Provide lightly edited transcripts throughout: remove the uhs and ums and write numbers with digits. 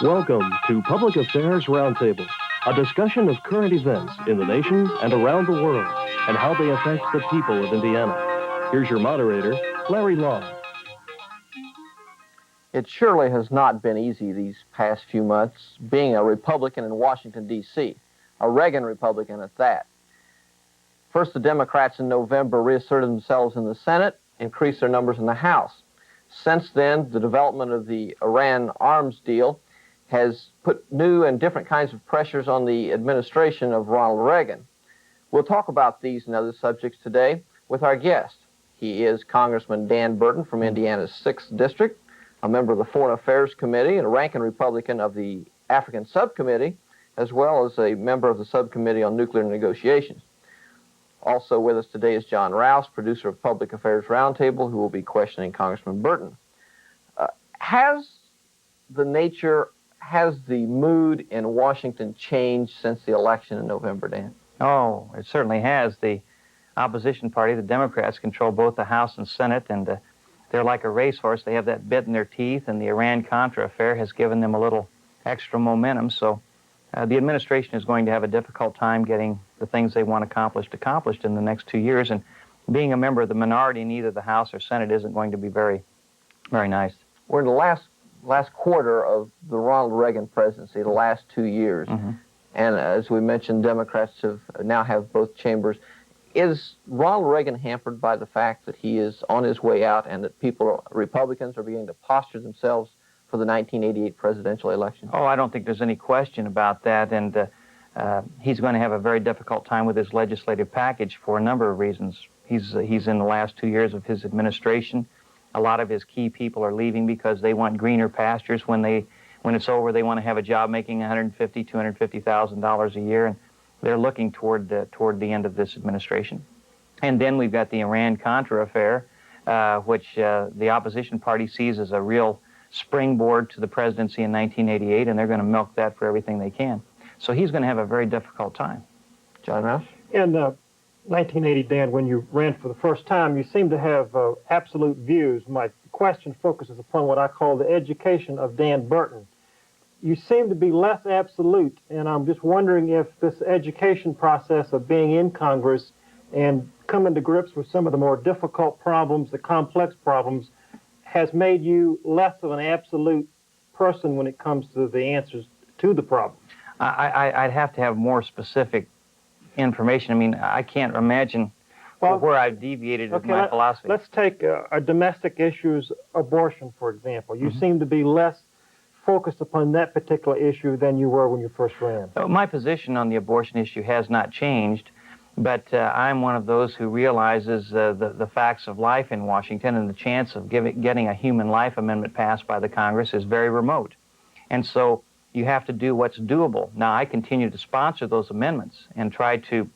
Welcome to Public Affairs Roundtable, a discussion of current events in the nation and around the world and how they affect the people of Indiana. Here's your moderator, Larry Lough. It surely has not been easy these past few months being a Republican in Washington, D.C., a Reagan Republican at that. First, the Democrats in November reasserted themselves in the Senate, increased their numbers in the House. Since then, the development of the Iran arms deal has put new and different kinds of pressures on the administration of Ronald Reagan. We'll talk about these and other subjects today with our guest. He is Congressman Dan Burton from Indiana's 6th District, a member of the Foreign Affairs Committee and a ranking Republican of the African Subcommittee, as well as a member of the Subcommittee on Nuclear Negotiations. Also with us today is John Rouse, producer of Public Affairs Roundtable, who will be questioning Congressman Burton. Has the mood in Washington changed since the election in November, Dan? Oh, it certainly has. The opposition party, the Democrats, control both the House and Senate, and they're like a racehorse. They have that bit in their teeth, and the Iran-Contra Affair has given them a little extra momentum. So the administration is going to have a difficult time getting the things they want accomplished in the next 2 years. And being a member of the minority in either the House or Senate isn't going to be very, very nice. We're in the last quarter of the Ronald Reagan presidency, the last 2 years. Mm-hmm. And as we mentioned, Democrats now have both chambers. Is Ronald Reagan hampered by the fact that he is on his way out and that Republicans are beginning to posture themselves for the 1988 presidential election? Oh, I don't think there's any question about that. And he's going to have a very difficult time with his legislative package for a number of reasons. He's in the last 2 years of his administration. A lot of his key people are leaving because they want greener pastures. When it's over, they want to have a job making $150,000, $250,000 a year, and they're looking toward the end of this administration. And then we've got the Iran-Contra Affair, which the opposition party sees as a real springboard to the presidency in 1988, and they're going to milk that for everything they can. So he's going to have a very difficult time. John Rouse? In 1980, Dan, when you ran for the first time, you seemed to have absolute views. My question focuses upon what I call the education of Dan Burton. You seem to be less absolute, and I'm just wondering if this education process of being in Congress and coming to grips with some of the more difficult problems, the complex problems, has made you less of an absolute person when it comes to the answers to the problem. I'd have to have more specific information. I mean, I can't imagine where I've deviated with my philosophy. Let's take a domestic issues, abortion, for example. You seem to be less focused upon that particular issue than you were when you first ran. My position on the abortion issue has not changed, but I'm one of those who realizes the facts of life in Washington, and the chance of getting a human life amendment passed by the Congress is very remote. And so you have to do what's doable. Now, I continue to sponsor those amendments and try to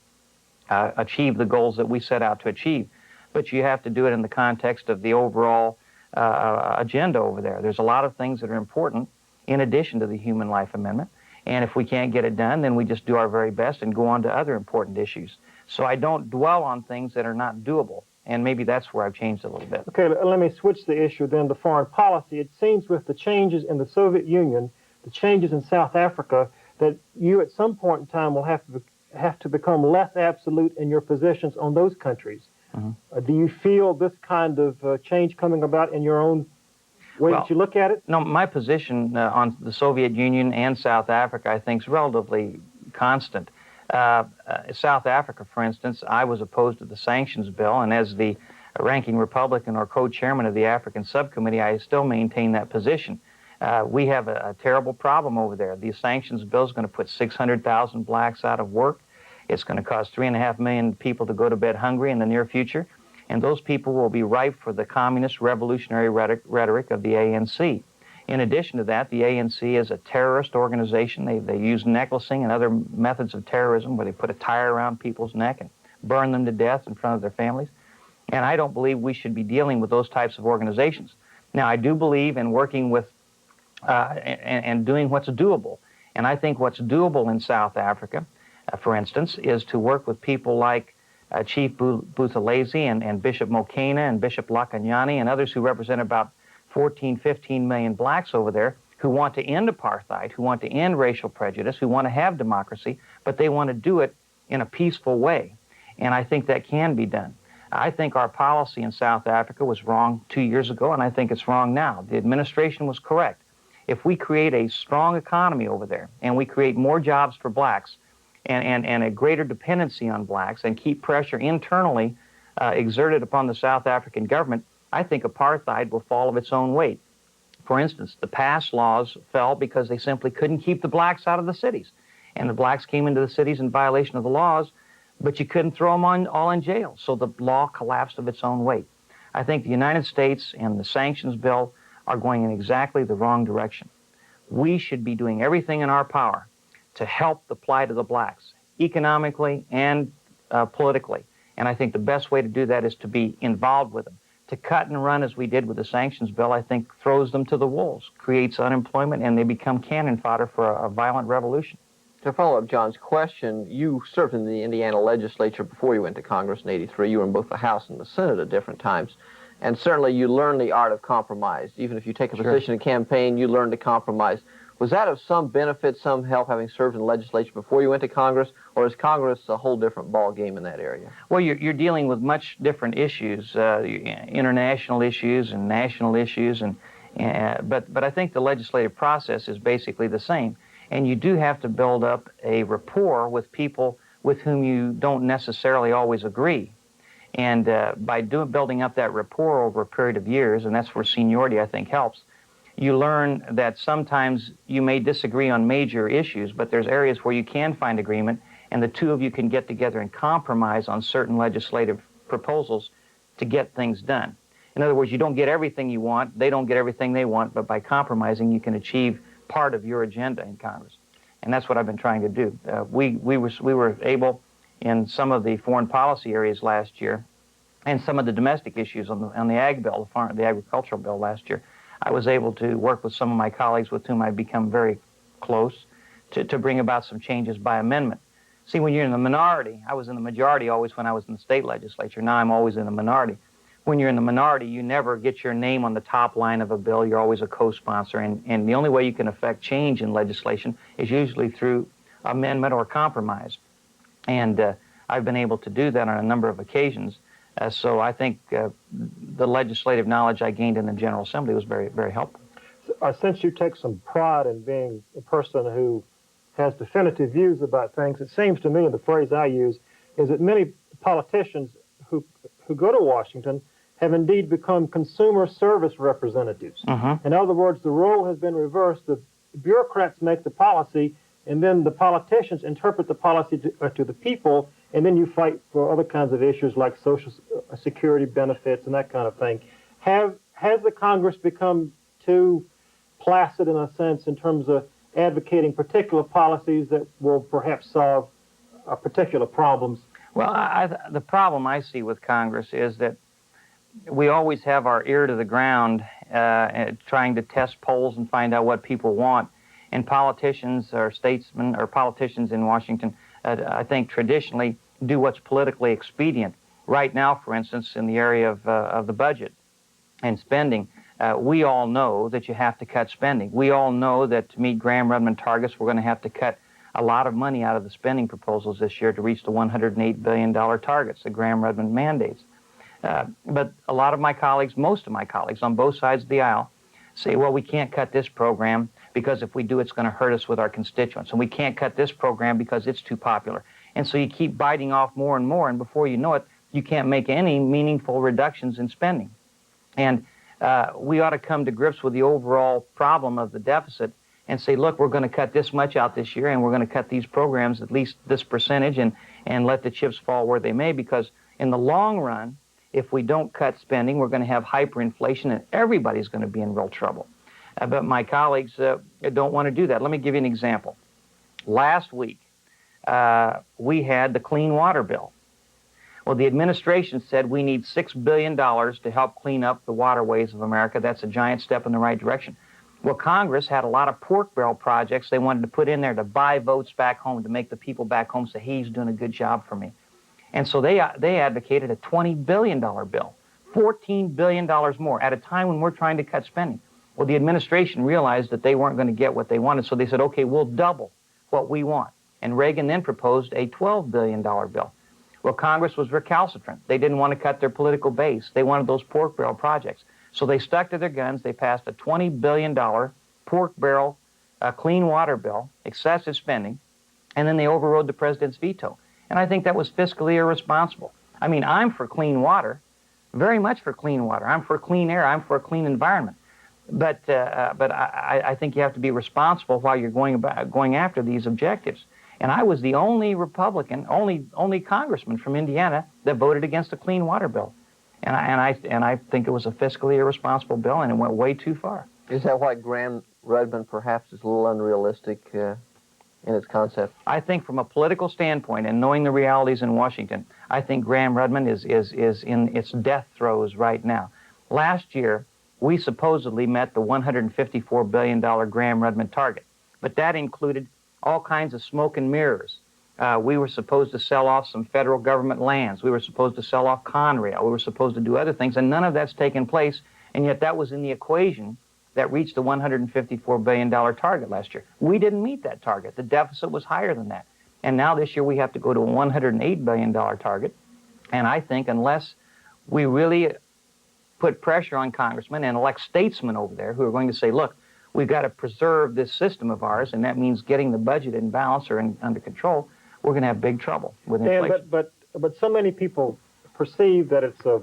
achieve the goals that we set out to achieve, but you have to do it in the context of the overall agenda over there. There's a lot of things that are important in addition to the Human Life Amendment, and if we can't get it done, then we just do our very best and go on to other important issues. So I don't dwell on things that are not doable, and maybe that's where I've changed a little bit. Okay, let me switch the issue then to foreign policy. It seems with the changes in the Soviet Union, the changes in South Africa, that you at some point in time will have to become less absolute in your positions on those countries. Mm-hmm. Do you feel this kind of change coming about in your own way that you look at it? No, my position on the Soviet Union and South Africa, I think, is relatively constant. South Africa, for instance, I was opposed to the sanctions bill, and as the ranking Republican or co-chairman of the African Subcommittee, I still maintain that position. We have a terrible problem over there. The sanctions bill is going to put 600,000 blacks out of work. It's going to cause 3.5 million people to go to bed hungry in the near future, and those people will be ripe for the communist revolutionary rhetoric of the ANC. In addition to that, the ANC is a terrorist organization. They use necklacing and other methods of terrorism where they put a tire around people's neck and burn them to death in front of their families. And I don't believe we should be dealing with those types of organizations. Now, I do believe in working with and doing what's doable. And I think what's doable in South Africa, for instance, is to work with people like Chief Buthelezi and Bishop Mokena and Bishop Lakanyani and others who represent about 14, 15 million blacks over there, who want to end apartheid, who want to end racial prejudice, who want to have democracy, but they want to do it in a peaceful way. And I think that can be done. I think our policy in South Africa was wrong 2 years ago, and I think it's wrong now. The administration was correct. If we create a strong economy over there, and we create more jobs for blacks, and a greater dependency on blacks, and keep pressure internally exerted upon the South African government, I think apartheid will fall of its own weight. For instance, the pass laws fell because they simply couldn't keep the blacks out of the cities. And the blacks came into the cities in violation of the laws, but you couldn't throw them all in jail. So the law collapsed of its own weight. I think the United States and the sanctions bill are going in exactly the wrong direction. We should be doing everything in our power to help the plight of the blacks, economically and politically. And I think the best way to do that is to be involved with them. To cut and run as we did with the sanctions bill, I think throws them to the wolves, creates unemployment, and they become cannon fodder for a violent revolution. To follow up John's question, you served in the Indiana legislature before you went to Congress in '83. You were in both the House and the Senate at different times. And certainly you learned the art of compromise. Even if you take a position in a campaign, you learn to compromise. Was that of some benefit, some help, having served in the legislature before you went to Congress, or is Congress a whole different ball game in that area? Well, you're dealing with much different issues, international issues and national issues, but I think the legislative process is basically the same. And you do have to build up a rapport with people with whom you don't necessarily always agree. And by building up that rapport over a period of years, and that's where seniority, I think, helps, you learn that sometimes you may disagree on major issues, but there's areas where you can find agreement, and the two of you can get together and compromise on certain legislative proposals to get things done. In other words, you don't get everything you want, they don't get everything they want, but by compromising, you can achieve part of your agenda in Congress. And that's what I've been trying to do. We were able, in some of the foreign policy areas last year, and some of the domestic issues on the ag bill, the agricultural bill last year, I was able to work with some of my colleagues with whom I've become very close to bring about some changes by amendment. See, when you're in the minority, I was in the majority always when I was in the state legislature. Now I'm always in the minority. When you're in the minority, you never get your name on the top line of a bill. You're always a co-sponsor. And the only way you can affect change in legislation is usually through amendment or compromise. And I've been able to do that on a number of occasions. So I think the legislative knowledge I gained in the General Assembly was very, very helpful. Since you take some pride in being a person who has definitive views about things, it seems to me, and the phrase I use, is that many politicians who go to Washington have indeed become consumer service representatives. In other words, the role has been reversed. The bureaucrats make the policy, and then the politicians interpret the policy to the people, and then you fight for other kinds of issues like social security benefits and that kind of thing. Has the Congress become too placid in a sense in terms of advocating particular policies that will perhaps solve particular problems? Well, the problem I see with Congress is that we always have our ear to the ground trying to test polls and find out what people want. And politicians or statesmen or politicians in Washington, I think traditionally do what's politically expedient. Right now, for instance, in the area of the budget and spending, we all know that you have to cut spending. We all know that to meet Graham-Rudman targets, we're going to have to cut a lot of money out of the spending proposals this year to reach the $108 billion targets, the Graham-Rudman mandates. But a lot of my colleagues, most of my colleagues on both sides of the aisle, say, well, we can't cut this program because if we do, it's going to hurt us with our constituents. And we can't cut this program because it's too popular. And so you keep biting off more and more, and before you know it, you can't make any meaningful reductions in spending. And we ought to come to grips with the overall problem of the deficit and say, look, we're going to cut this much out this year, and we're going to cut these programs at least this percentage and let the chips fall where they may, because in the long run, if we don't cut spending, we're going to have hyperinflation, and everybody's going to be in real trouble. But my colleagues don't want to do that. Let me give you an example. Last week, we had the clean water bill. Well, the administration said we need $6 billion to help clean up the waterways of America. That's a giant step in the right direction. Well, Congress had a lot of pork barrel projects they wanted to put in there to buy votes back home, to make the people back home say, hey, he's doing a good job for me. And so they advocated a $20 billion bill, $14 billion more, at a time when we're trying to cut spending. Well, the administration realized that they weren't going to get what they wanted, so they said, okay, we'll double what we want. And Reagan then proposed a $12 billion bill. Well, Congress was recalcitrant. They didn't want to cut their political base. They wanted those pork barrel projects. So they stuck to their guns. They passed a $20 billion pork barrel clean water bill, excessive spending, and then they overrode the president's veto. And I think that was fiscally irresponsible. I mean, I'm for clean water, very much for clean water. I'm for clean air. I'm for a clean environment. But I think you have to be responsible while you're going after these objectives. And I was the only Republican, only congressman from Indiana that voted against a clean water bill. And I think it was a fiscally irresponsible bill, and it went way too far. Is that why Graham Rudman perhaps is a little unrealistic in its concept? I think from a political standpoint and knowing the realities in Washington, I think Graham Rudman is in its death throes right now. Last year, we supposedly met the $154 billion Graham Rudman target, but that included all kinds of smoke and mirrors. We were supposed to sell off some federal government lands. We were supposed to sell off Conrail. We were supposed to do other things, and none of that's taken place, and yet that was in the equation that reached the $154 billion target last year. We didn't meet that target. The deficit was higher than that. And now this year we have to go to a $108 billion target, and I think unless we really put pressure on congressmen and elect statesmen over there who are going to say, look, we've got to preserve this system of ours, and that means getting the budget in balance or under control, we're going to have big trouble with inflation. But so many people perceive that it's a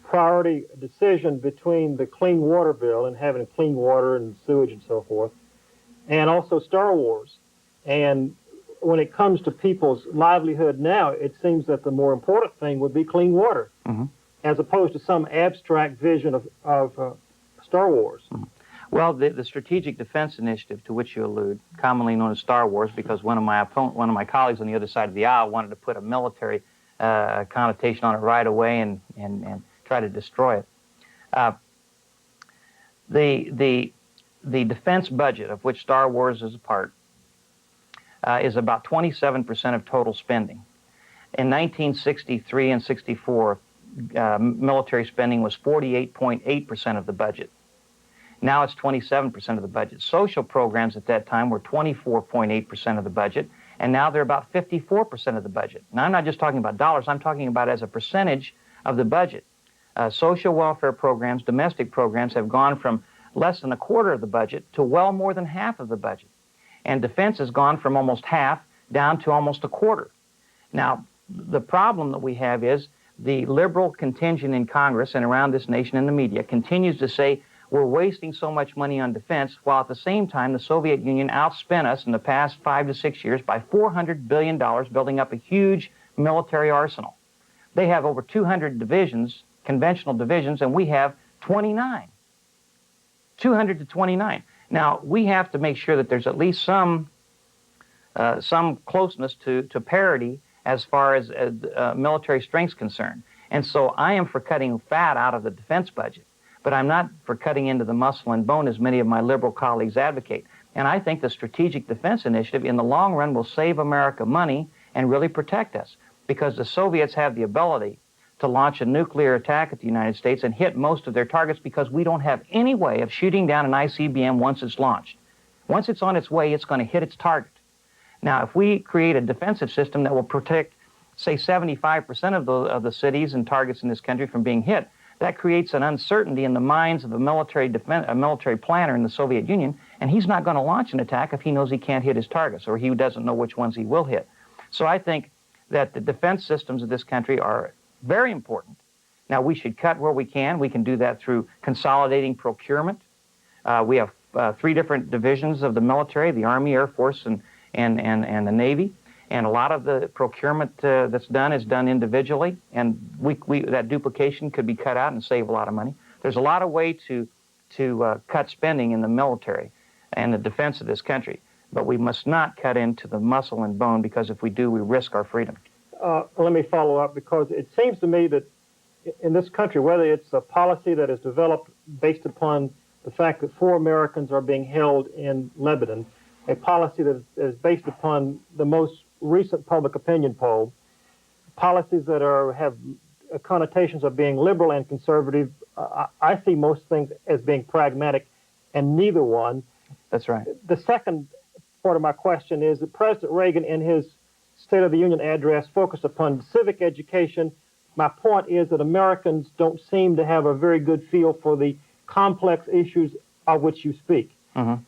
priority decision between the clean water bill and having clean water and sewage and so forth, and also Star Wars. And when it comes to people's livelihood now, it seems that the more important thing would be clean water, as opposed to some abstract vision of Star Wars. Well, the Strategic Defense Initiative, to which you allude, commonly known as Star Wars, because one of my colleagues on the other side of the aisle wanted to put a military connotation on it right away and try to destroy it. The defense budget, of which Star Wars is a part, is about 27% of total spending. In 1963 and 64, military spending was 48.8% of the budget. Now it's 27% of the budget. Social programs at that time were 24.8% of the budget, and now they're about 54% of the budget. Now, I'm not just talking about dollars. I'm talking about as a percentage of the budget. Social welfare programs, domestic programs, have gone from less than a quarter of the budget to well more than half of the budget. And defense has gone from almost half down to almost a quarter. Now, the problem that we have is the liberal contingent in Congress and around this nation in the media continues to say we're wasting so much money on defense, while at the same time the Soviet Union outspent us in the past 5 to 6 years by $400 billion building up a huge military arsenal. They have over 200 divisions, conventional divisions, and we have 29. 200 to 29. Now, we have to make sure that there's at least some closeness to parity as far as military strength's concerned. And so I am for cutting fat out of the defense budget, but I'm not for cutting into the muscle and bone as many of my liberal colleagues advocate. And I think the Strategic Defense Initiative in the long run will save America money and really protect us, because the Soviets have the ability to launch a nuclear attack at the United States and hit most of their targets because we don't have any way of shooting down an ICBM once it's launched. Once it's on its way, it's going to hit its target. Now, if we create a defensive system that will protect, say, 75% of the cities and targets in this country from being hit, that creates an uncertainty in the minds of a military planner in the Soviet Union, and he's not going to launch an attack if he knows he can't hit his targets or he doesn't know which ones he will hit. So I think that the defense systems of this country are very important. Now, we should cut where we can. We can do that through consolidating procurement. We have 3 different divisions of the military, the Army, Air Force, and the Navy. And a lot of the procurement that's done is done individually, and that duplication could be cut out and save a lot of money. There's a lot of way to cut spending in the military and the defense of this country, but we must not cut into the muscle and bone, because if we do, we risk our freedom. Let me follow up, because it seems to me that in this country, whether it's a policy that is developed based upon the fact that 4 Americans are being held in Lebanon, a policy that is based upon the most recent public opinion poll, policies that have connotations of being liberal and conservative, I see most things as being pragmatic and neither one. That's right. The second part of my question is that President Reagan, in his State of the Union address, focused upon civic education. My point is that Americans don't seem to have a very good feel for the complex issues of which you speak. Mm-hmm.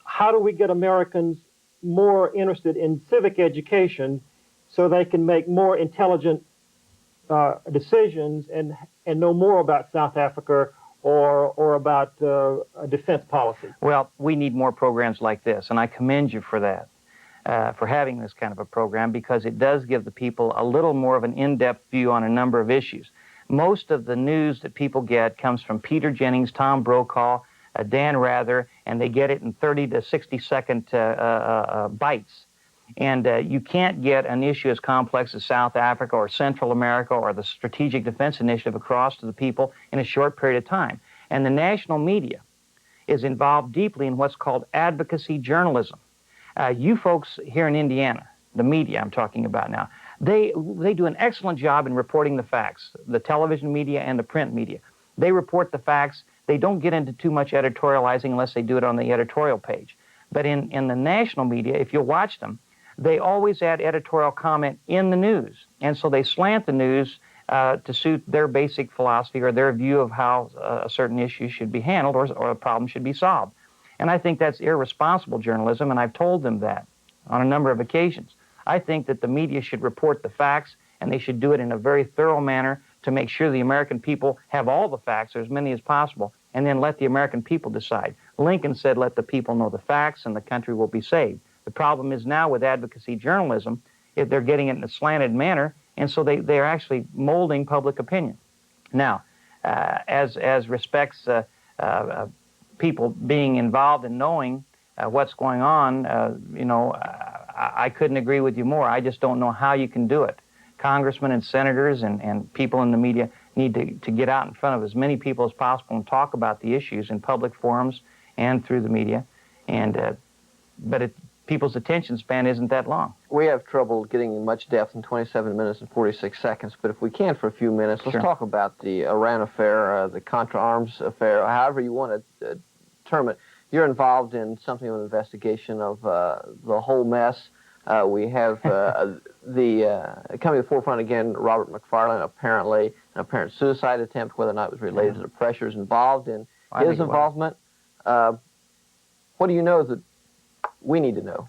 How do we get Americans more interested in civic education so they can make more intelligent decisions and know more about South Africa or about a defense policy? Well, we need more programs like this, and I commend you for that, for having this kind of a program, because it does give the people a little more of an in-depth view on a number of issues. Most of the news that people get comes from Peter Jennings, Tom Brokaw, Dan Rather, and they get it in 30 to 60-second bites. And you can't get an issue as complex as South Africa or Central America or the Strategic Defense Initiative across to the people in a short period of time. And the national media is involved deeply in what's called advocacy journalism. You folks here in Indiana, the media I'm talking about now, they do an excellent job in reporting the facts, the television media and the print media. They report the facts. They don't get into too much editorializing unless they do it on the editorial page. But in the national media, if you watch them, they always add editorial comment in the news. And so they slant the news to suit their basic philosophy or their view of how a certain issue should be handled or a problem should be solved. And I think that's irresponsible journalism, and I've told them that on a number of occasions. I think that the media should report the facts, and they should do it in a very thorough manner to make sure the American people have all the facts, or as many as possible, and then let the American people decide. Lincoln said, let the people know the facts, and the country will be saved. The problem is now with advocacy journalism, if they're getting it in a slanted manner, and so they're actually molding public opinion. Now, as respects people being involved in knowing what's going on, I couldn't agree with you more. I just don't know how you can do it. Congressmen and senators and people in the media need to get out in front of as many people as possible and talk about the issues in public forums and through the media. But people's attention span isn't that long. We have trouble getting in much depth in 27 minutes and 46 seconds, but if we can for a few minutes, let's talk about the Iran affair, the Contra arms affair, however you want to term it. You're involved in something of an investigation of the whole mess. We have coming to the forefront again, Robert McFarlane, apparently an apparent suicide attempt, whether or not it was related to the pressures involved in his involvement. What do you know that we need to know?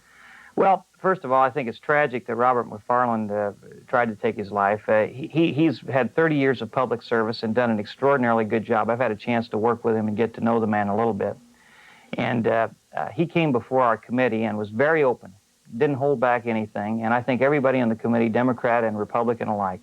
Well, first of all, I think it's tragic that Robert McFarlane tried to take his life. He's had 30 years of public service and done an extraordinarily good job. I've had a chance to work with him and get to know the man a little bit. And he came before our committee and was very open, didn't hold back anything. And I think everybody on the committee, Democrat and Republican alike,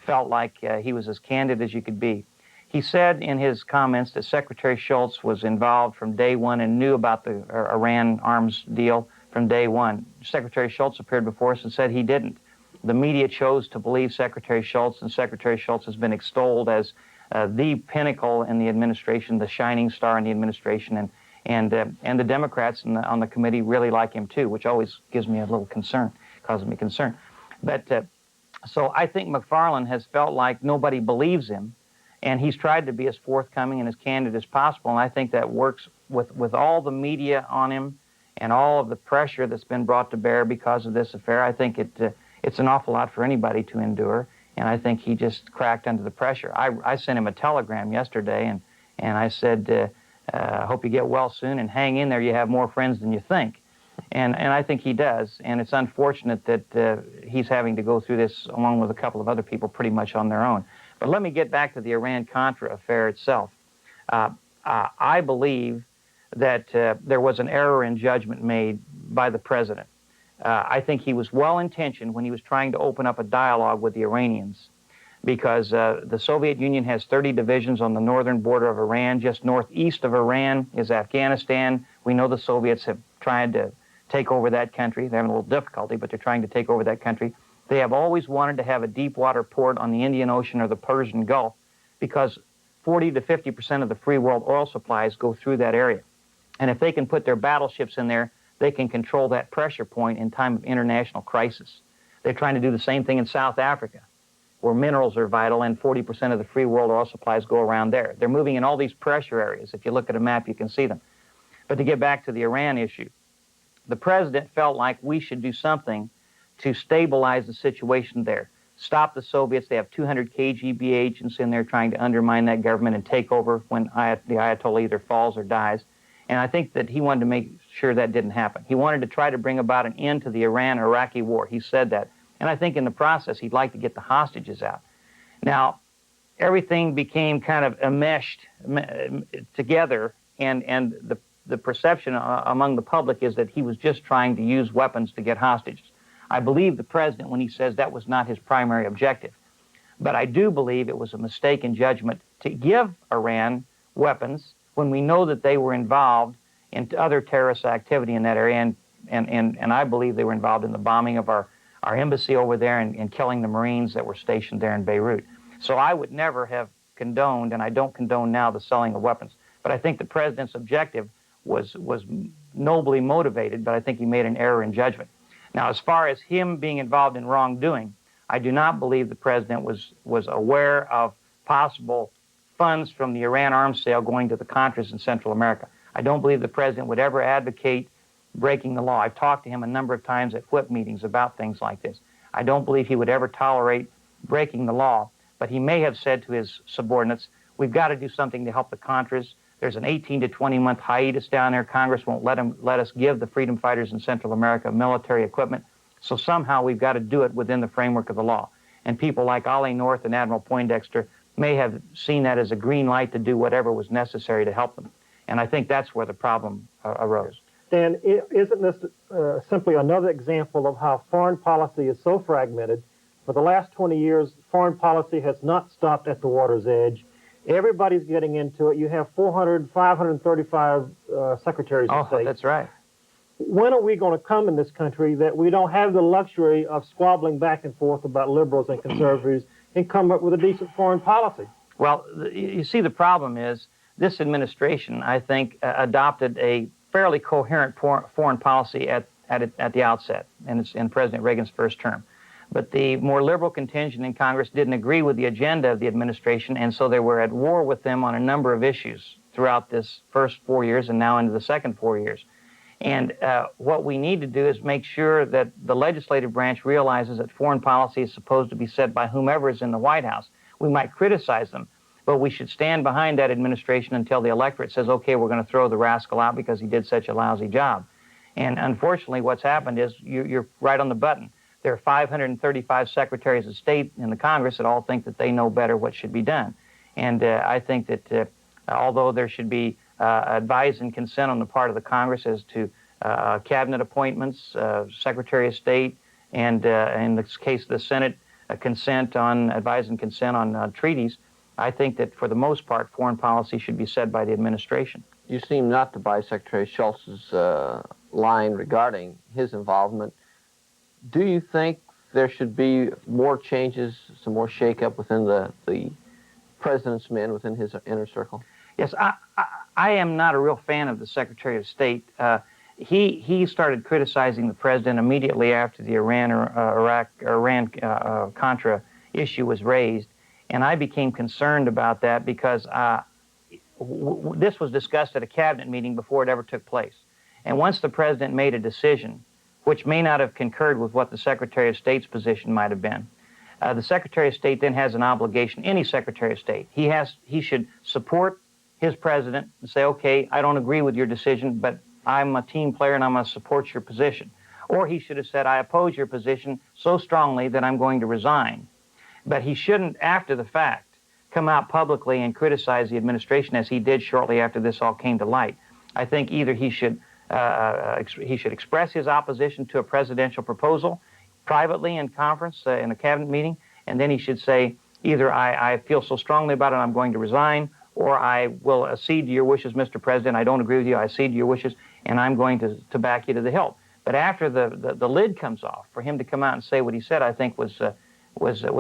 felt like he was as candid as you could be. He said in his comments that Secretary Shultz was involved from day one and knew about the Iran arms deal from day one. Secretary Shultz appeared before us and said he didn't. The media chose to believe Secretary Shultz, and Secretary Shultz has been extolled as the pinnacle in the administration, the shining star in the administration, and the Democrats on the committee really like him too, which always gives me a little concern, causes me concern. But so I think McFarlane has felt like nobody believes him, and he's tried to be as forthcoming and as candid as possible, and I think that works with all the media on him and all of the pressure that's been brought to bear because of this affair. I think it's an awful lot for anybody to endure, and I think he just cracked under the pressure. I sent him a telegram yesterday, and I said, hope you get well soon and hang in there. You have more friends than you think. And I think he does, and it's unfortunate that he's having to go through this along with a couple of other people pretty much on their own. But let me get back to the Iran-Contra affair itself. I believe that there was an error in judgment made by the president. I think he was well-intentioned when he was trying to open up a dialogue with the Iranians, because the Soviet Union has 30 divisions on the northern border of Iran. Just northeast of Iran is Afghanistan. We know the Soviets have tried to take over that country. They're having a little difficulty, but they're trying to take over that country. They have always wanted to have a deep water port on the Indian Ocean or the Persian Gulf because 40 to 50% of the free world oil supplies go through that area. And if they can put their battleships in there, they can control that pressure point in time of international crisis. They're trying to do the same thing in South Africa, where minerals are vital and 40% of the free world oil supplies go around there. They're moving in all these pressure areas. If you look at a map, you can see them. But to get back to the Iran issue, the president felt like we should do something to stabilize the situation there. Stop the Soviets. They have 200 KGB agents in there trying to undermine that government and take over when the Ayatollah either falls or dies. And I think that he wanted to make sure that didn't happen. He wanted to try to bring about an end to the Iran-Iraqi war. He said that. And I think in the process, he'd like to get the hostages out. Now, everything became kind of enmeshed together, and the perception among the public is that he was just trying to use weapons to get hostages. I believe the president when he says that was not his primary objective. But I do believe it was a mistake in judgment to give Iran weapons when we know that they were involved in other terrorist activity in that area, and I believe they were involved in the bombing of our embassy over there and killing the Marines that were stationed there in Beirut. So I would never have condoned, and I don't condone now, the selling of weapons. But I think the president's objective was nobly motivated, but I think he made an error in judgment. Now, as far as him being involved in wrongdoing, I do not believe the president was aware of possible funds from the Iran arms sale going to the Contras in Central America. I don't believe the president would ever advocate breaking the law. I've talked to him a number of times at WIPB meetings about things like this. I don't believe he would ever tolerate breaking the law, but he may have said to his subordinates, we've got to do something to help the Contras. There's an 18 to 20 month hiatus down there. Congress won't let us give the freedom fighters in Central America military equipment. So somehow we've got to do it within the framework of the law. And people like Ollie North and Admiral Poindexter may have seen that as a green light to do whatever was necessary to help them. And I think that's where the problem arose. Dan, isn't this simply another example of how foreign policy is so fragmented? For the last 20 years, foreign policy has not stopped at the water's edge. Everybody's getting into it. You have 535 secretaries of state. Oh, that's right. When are we going to come in this country that we don't have the luxury of squabbling back and forth about liberals and conservatives and come up with a decent foreign policy? Well, you see, the problem is this administration, I think, adopted a fairly coherent foreign policy at the outset, and it's in President Reagan's first term. But the more liberal contingent in Congress didn't agree with the agenda of the administration, and so they were at war with them on a number of issues throughout this first 4 years and now into the second 4 years. And what we need to do is make sure that the legislative branch realizes that foreign policy is supposed to be set by whomever is in the White House. We might criticize them, but we should stand behind that administration until the electorate says, okay, we're going to throw the rascal out because he did such a lousy job. And unfortunately, what's happened is you're right on the button. There are 535 secretaries of state in the Congress that all think that they know better what should be done. And I think that although there should be advice and consent on the part of the Congress as to cabinet appointments, Secretary of State, and in the case of the Senate, advice and consent on treaties, I think that for the most part, foreign policy should be set by the administration. You seem not to buy Secretary Schultz's line regarding his involvement. Do you think there should be more changes, some more shakeup within the president's men, within his inner circle? Yes, I am not a real fan of the Secretary of State. He started criticizing the president immediately after the Iran-Contra issue was raised, and I became concerned about that because this was discussed at a cabinet meeting before it ever took place. And once the president made a decision, which may not have concurred with what the Secretary of State's position might have been, the Secretary of State then has an obligation, any Secretary of State. He should support his president and say, okay, I don't agree with your decision, but I'm a team player and I'm going to support your position. Or he should have said, I oppose your position so strongly that I'm going to resign. But he shouldn't, after the fact, come out publicly and criticize the administration as he did shortly after this all came to light. I think either he should express his opposition to a presidential proposal privately in conference, in a cabinet meeting, and then he should say, either I feel so strongly about it I'm going to resign, or I will accede to your wishes, Mr. President. I don't agree with you. I accede to your wishes, and I'm going to back you to the hilt. But after the lid comes off, for him to come out and say what he said, I think was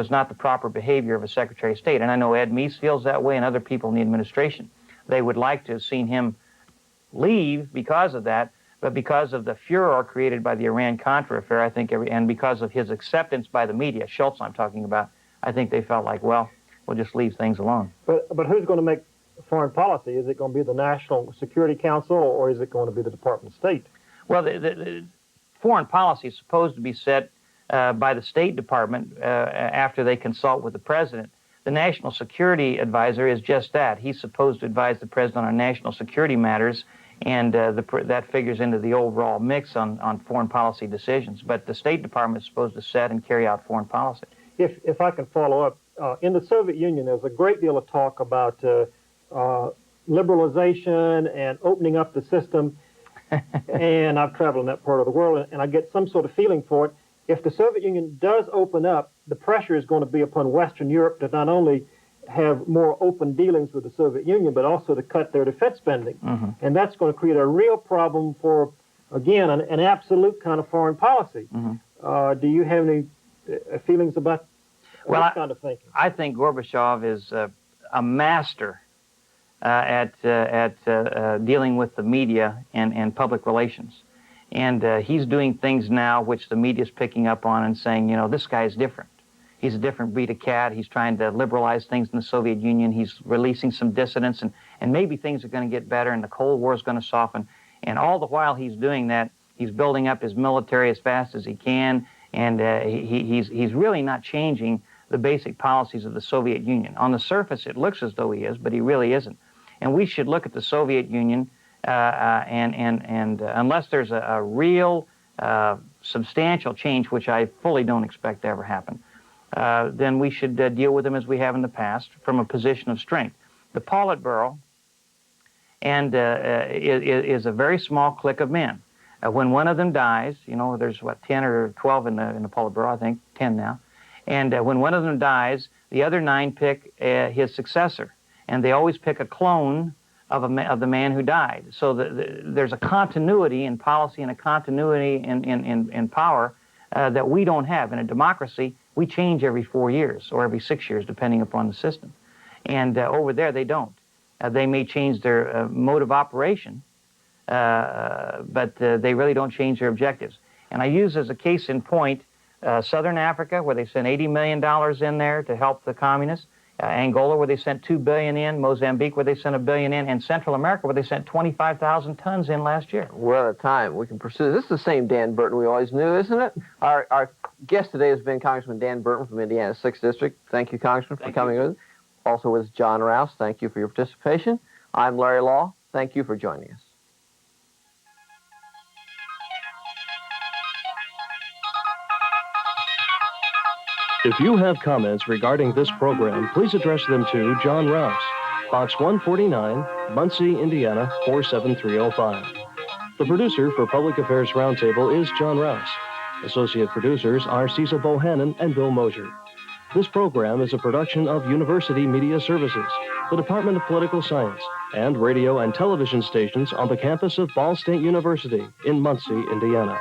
not the proper behavior of a Secretary of State. And I know Ed Meese feels that way and other people in the administration. They would like to have seen him leave because of that, but because of the furor created by the Iran-Contra Affair, I think, and because of his acceptance by the media, Schultz I'm talking about, I think they felt like, well, we'll just leave things alone. But who's going to make foreign policy? Is it going to be the National Security Council, or is it going to be the Department of State? Well, the foreign policy is supposed to be set by the State Department after they consult with the President. The National Security Advisor is just that. He's supposed to advise the President on national security matters, and that figures into the overall mix on foreign policy decisions. But the State Department is supposed to set and carry out foreign policy. If I can follow up, in the Soviet Union, there's a great deal of talk about liberalization and opening up the system. And I've traveled in that part of the world, and I get some sort of feeling for it. If the Soviet Union does open up, the pressure is going to be upon Western Europe to not only have more open dealings with the Soviet Union, but also to cut their defense spending. And that's going to create a real problem for, again, an absolute kind of foreign policy. Do you have any feelings about that kind of thinking? I think Gorbachev is a master at dealing with the media and public relations. And he's doing things now which the media's picking up on and saying, you know, this guy's different. He's a different breed of cat. He's trying to liberalize things in the Soviet Union. He's releasing some dissidents, and maybe things are going to get better, and the Cold War is going to soften. And all the while he's doing that, he's building up his military as fast as he can, and he's really not changing the basic policies of the Soviet Union. On the surface, it looks as though he is, but he really isn't. And we should look at the Soviet Union, and unless there's a real substantial change, which I fully don't expect to ever happen, then we should deal with them as we have in the past from a position of strength. The Politburo is a very small clique of men. When one of them dies, you know, there's what, 10 or 12 in the Politburo, I think, 10 now. And when one of them dies, the other 9 pick his successor, and they always pick a clone of the man who died. So there's a continuity in policy and a continuity in power that we don't have. In a democracy, we change every 4 years or every 6 years, depending upon the system. And over there, they don't. They may change their mode of operation, but they really don't change their objectives. And I use as a case in point Southern Africa, where they sent $80 million in there to help the communists, Angola, where they sent $2 billion in, Mozambique, where they sent $1 billion in, and Central America, where they sent 25,000 tons in last year. We're out of time. We can pursue this. This is the same Dan Burton we always knew, isn't it? Our guest today has been Congressman Dan Burton from Indiana's 6th District. Thank you, Congressman, for coming with us. Also with John Rouse. Thank you for your participation. I'm Larry Lough. Thank you for joining us. If you have comments regarding this program, please address them to John Rouse, Box 149, Muncie, Indiana, 47305. The producer for Public Affairs Roundtable is John Rouse. Associate producers are Cecil Bohannon and Bill Mosier. This program is a production of University Media Services, the Department of Political Science, and radio and television stations on the campus of Ball State University in Muncie, Indiana.